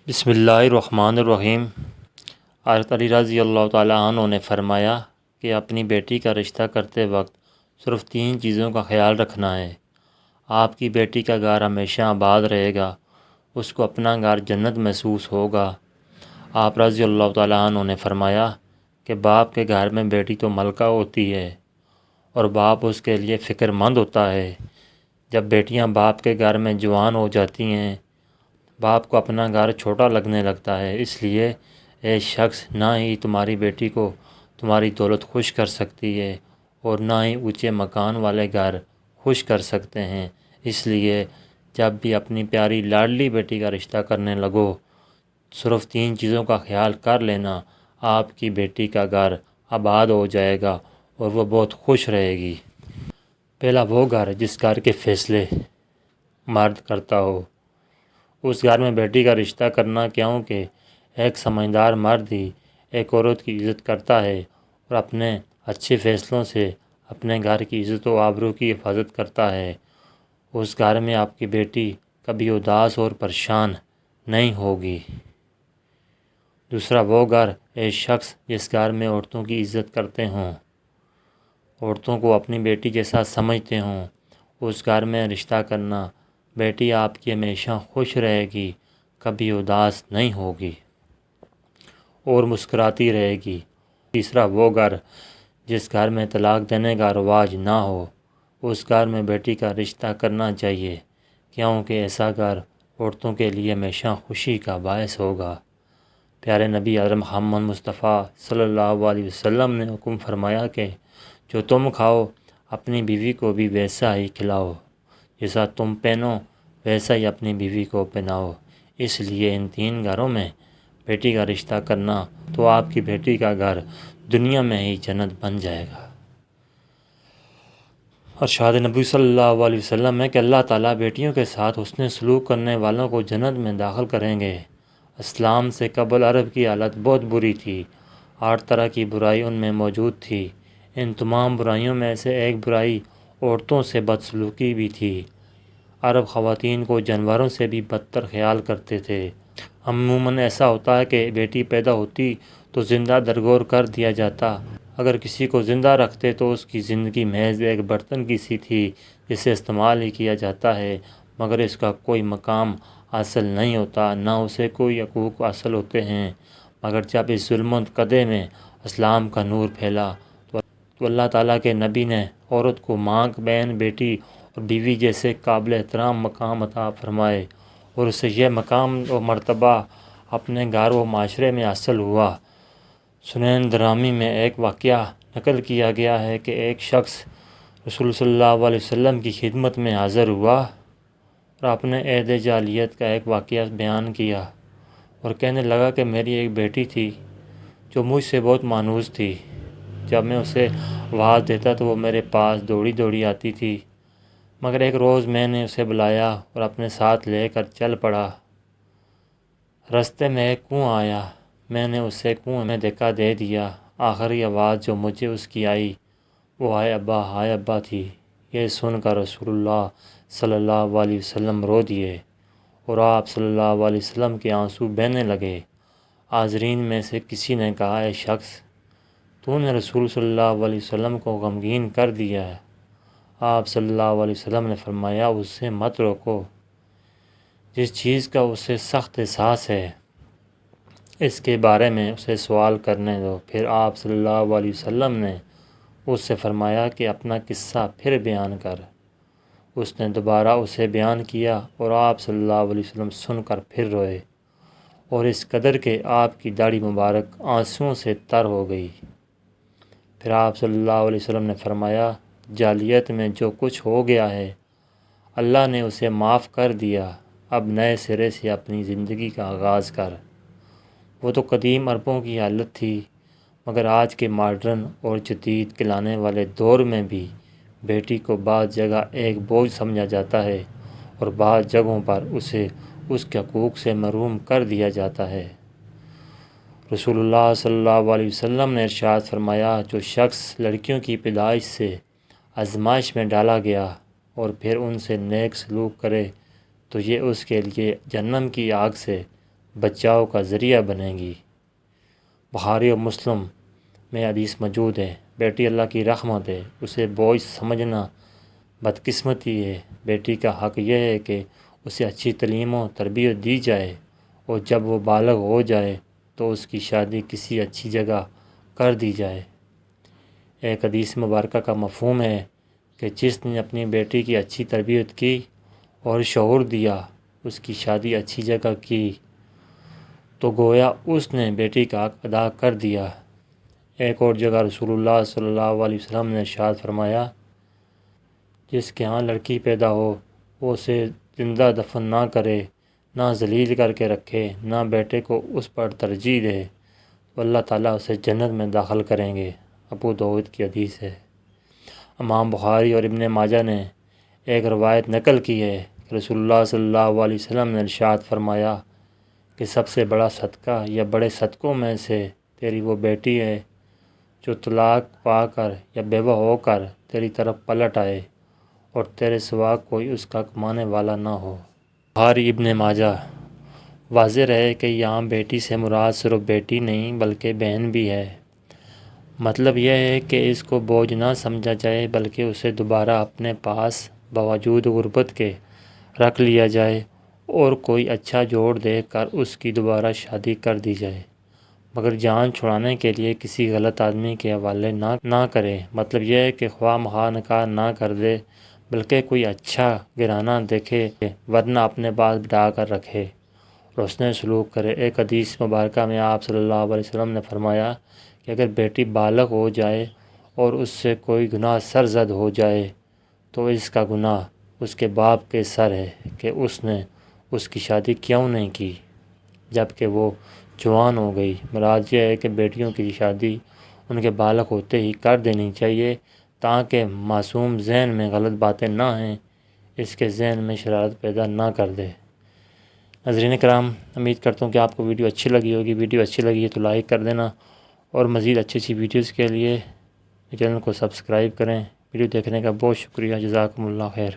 بسم اللہ الرحمن الرحیم۔ حضرت علی رضی اللہ تعالیٰ عنہ نے فرمایا کہ اپنی بیٹی کا رشتہ کرتے وقت صرف 3 چیزوں کا خیال رکھنا ہے۔ آپ کی بیٹی کا گھر ہمیشہ آباد رہے گا، اس کو اپنا گھر جنت محسوس ہوگا۔ آپ رضی اللہ تعالیٰ عنہ نے فرمایا کہ باپ کے گھر میں بیٹی تو ملکہ ہوتی ہے اور باپ اس کے لیے فکر مند ہوتا ہے۔ جب بیٹیاں باپ کے گھر میں جوان ہو جاتی ہیں، باپ کو اپنا گھر چھوٹا لگنے لگتا ہے۔ اس لیے اے شخص، نہ ہی تمہاری بیٹی کو تمہاری دولت خوش کر سکتی ہے اور نہ ہی اونچے مکان والے گھر خوش کر سکتے ہیں۔ اس لیے جب بھی اپنی پیاری لاڈلی بیٹی کا رشتہ کرنے لگو، صرف 3 چیزوں کا خیال کر لینا، آپ کی بیٹی کا گھر آباد ہو جائے گا اور وہ بہت خوش رہے گی۔ پہلا وہ گھر جس گھر کے فیصلے مرد کرتا ہو۔ اس گھر میں بیٹی کا رشتہ کرنا، کیونکہ ایک سمجھدار مرد ہی ایک عورت کی عزت کرتا ہے اور اپنے اچھے فیصلوں سے اپنے گھر کی عزت و آبرو کی حفاظت کرتا ہے۔ اس گھر میں آپ کی بیٹی کبھی اداس اور پریشان نہیں ہوگی۔ دوسرا وہ گھر، اے شخص، جس گھر میں عورتوں کی عزت کرتے ہوں، عورتوں کو اپنی بیٹی جیسا سمجھتے ہوں، اس گھر میں رشتہ کرنا، بیٹی آپ کی ہمیشہ خوش رہے گی، کبھی اداس نہیں ہوگی اور مسکراتی رہے گی۔ تیسرا وہ گھر جس گھر میں طلاق دینے کا رواج نہ ہو، اس گھر میں بیٹی کا رشتہ کرنا چاہیے، کیونکہ ایسا گھر عورتوں کے لیے ہمیشہ خوشی کا باعث ہوگا۔ پیارے نبی حضرت محمد مصطفیٰ صلی اللہ علیہ وسلم نے حکم فرمایا کہ جو تم کھاؤ اپنی بیوی کو بھی ویسا ہی کھلاؤ، جیسا تم پہنو ویسا ہی اپنی بیوی کو پہناؤ۔ اس لیے ان 3 گھروں میں بیٹی کا رشتہ کرنا تو آپ کی بیٹی کا گھر دنیا میں ہی جنت بن جائے گا۔ ارشاد نبی صلی اللہ علیہ وسلم ہے کہ اللہ تعالیٰ بیٹیوں کے ساتھ حسن سلوک کرنے والوں کو جنت میں داخل کریں گے۔ اسلام سے قبل عرب کی حالت بہت بری تھی، 8 طرح کی برائی ان میں موجود تھی۔ ان تمام برائیوں میں سے ایک برائی عورتوں سے بدسلوکی بھی تھی۔ عرب خواتین کو جانوروں سے بھی بدتر خیال کرتے تھے۔ عموماً ایسا ہوتا ہے کہ بیٹی پیدا ہوتی تو زندہ درگور کر دیا جاتا۔ اگر کسی کو زندہ رکھتے تو اس کی زندگی محض ایک برتن کی سی تھی جسے استعمال ہی کیا جاتا ہے، مگر اس کا کوئی مقام حاصل نہیں ہوتا، نہ اسے کوئی حقوق حاصل ہوتے ہیں۔ مگر جب اس ظلم و کدے میں اسلام کا نور پھیلا تو اللہ تعالیٰ کے نبی نے عورت کو ماں، بہن، بیٹی اور بیوی جیسے قابل احترام مقام عطا فرمائے اور اسے یہ مقام و مرتبہ اپنے گھر و معاشرے میں حاصل ہوا۔ سنن دارمی میں ایک واقعہ نقل کیا گیا ہے کہ ایک شخص رسول صلی اللہ علیہ وسلم کی خدمت میں حاضر ہوا اور اپنے عہد جاہلیت کا ایک واقعہ بیان کیا اور کہنے لگا کہ میری ایک بیٹی تھی جو مجھ سے بہت مانوس تھی۔ جب میں اسے آواز دیتا تو وہ میرے پاس دوڑی دوڑی آتی تھی، مگر ایک روز میں نے اسے بلایا اور اپنے ساتھ لے کر چل پڑا۔ رستے میں ایک کنواں آیا، میں نے اسے کنویں میں دھکا دے دیا۔ آخری آواز جو مجھے اس کی آئی وہ ہائے ابا، ہائے ابا تھی۔ یہ سن کر رسول اللہ صلی اللہ علیہ وسلم رو دیے اور آپ صلی اللہ علیہ وسلم کے آنسو بہنے لگے۔ حاضرین میں سے کسی نے کہا، اے شخص، تو نے رسول صلی اللہ علیہ وسلم کو غمگین کر دیا ہے۔ آپ صلی اللہ علیہ وسلم نے فرمایا، اسے مت روکو، جس چیز کا اسے سخت احساس ہے اس کے بارے میں اسے سوال کرنے دو۔ پھر آپ صلی اللہ علیہ وسلم نے اس سے فرمایا کہ اپنا قصہ پھر بیان کر۔ اس نے دوبارہ اسے بیان کیا اور آپ صلی اللہ علیہ وسلم سن کر پھر روئے اور اس قدر کہ آپ کی داڑھی مبارک آنسوؤں سے تر ہو گئی۔ پھر آپ صلی اللہ علیہ وسلم نے فرمایا، جاہلیت میں جو کچھ ہو گیا ہے اللہ نے اسے معاف کر دیا، اب نئے سرے سے اپنی زندگی کا آغاز کر۔ وہ تو قدیم عربوں کی حالت تھی، مگر آج کے ماڈرن اور جدید کہلانے والے دور میں بھی بیٹی کو بعض جگہ ایک بوجھ سمجھا جاتا ہے اور بعض جگہوں پر اسے اس کے حقوق سے محروم کر دیا جاتا ہے۔ رسول اللہ صلی اللہ علیہ وسلم نے ارشاد فرمایا، جو شخص لڑکیوں کی پیدائش سے آزمائش میں ڈالا گیا اور پھر ان سے نیک سلوک کرے تو یہ اس کے لیے جہنم کی آگ سے بچاؤ کا ذریعہ بنیں گی۔ بخاری اور مسلم میں حدیث موجود ہے، بیٹی اللہ کی رحمت ہے، اسے بوجھ سمجھنا بدقسمتی ہے۔ بیٹی کا حق یہ ہے کہ اسے اچھی تعلیم و تربیت دی جائے، اور جب وہ بالغ ہو جائے تو اس کی شادی کسی اچھی جگہ کر دی جائے۔ ایک حدیث مبارکہ کا مفہوم ہے کہ جس نے اپنی بیٹی کی اچھی تربیت کی اور شعور دیا، اس کی شادی اچھی جگہ کی، تو گویا اس نے بیٹی کا حق ادا کر دیا۔ ایک اور جگہ رسول اللہ صلی اللہ علیہ وسلم نے ارشاد فرمایا، جس کے ہاں لڑکی پیدا ہو وہ اسے زندہ دفن نہ کرے، نہ ذلیل کر کے رکھے، نہ بیٹے کو اس پر ترجیح دے، تو اللہ تعالیٰ اسے جنت میں داخل کریں گے۔ ابو داؤد کی حدیث ہے۔ امام بخاری اور ابن ماجہ نے ایک روایت نقل کی ہے کہ رسول اللہ صلی اللہ علیہ وسلم نے ارشاد فرمایا کہ سب سے بڑا صدقہ یا بڑے صدقوں میں سے تیری وہ بیٹی ہے جو طلاق پا کر یا بیوہ ہو کر تیری طرف پلٹ آئے اور تیرے سوا کوئی اس کا کمانے والا نہ ہو۔ بخاری ابن ماجہ۔ واضح رہے کہ یہاں بیٹی سے مراد صرف بیٹی نہیں بلکہ بہن بھی ہے۔ مطلب یہ ہے کہ اس کو بوجھ نہ سمجھا جائے بلکہ اسے دوبارہ اپنے پاس باوجود غربت کے رکھ لیا جائے اور کوئی اچھا جوڑ دیکھ کر اس کی دوبارہ شادی کر دی جائے، مگر جان چھڑانے کے لیے کسی غلط آدمی کے حوالے نہ کرے۔ مطلب یہ ہے کہ خواہ مخواہ نکاح نہ کر دے بلکہ کوئی اچھا گھرانہ دیکھے ورنہ اپنے پاس بٹھا کر رکھے اور حسن سلوک کرے۔ ایک حدیث مبارکہ میں آپ صلی اللہ علیہ وسلم نے فرمایا کہ اگر بیٹی بالغ ہو جائے اور اس سے کوئی گناہ سرزد ہو جائے تو اس کا گناہ اس کے باپ کے سر ہے کہ اس نے اس کی شادی کیوں نہیں کی جب کہ وہ جوان ہو گئی۔ مراد یہ ہے کہ بیٹیوں کی شادی ان کے بالغ ہوتے ہی کر دینی چاہیے تاکہ معصوم ذہن میں غلط باتیں نہ آئیں، اس کے ذہن میں شرارت پیدا نہ کر دے۔ ناظرین کرام، امید کرتا ہوں کہ آپ کو ویڈیو اچھی لگی ہوگی۔ ویڈیو اچھی لگی ہے تو لائک کر دینا اور مزید اچھی ویڈیوز کے لیے چینل کو سبسکرائب کریں۔ ویڈیو دیکھنے کا بہت شکریہ۔ جزاکم اللہ خیر۔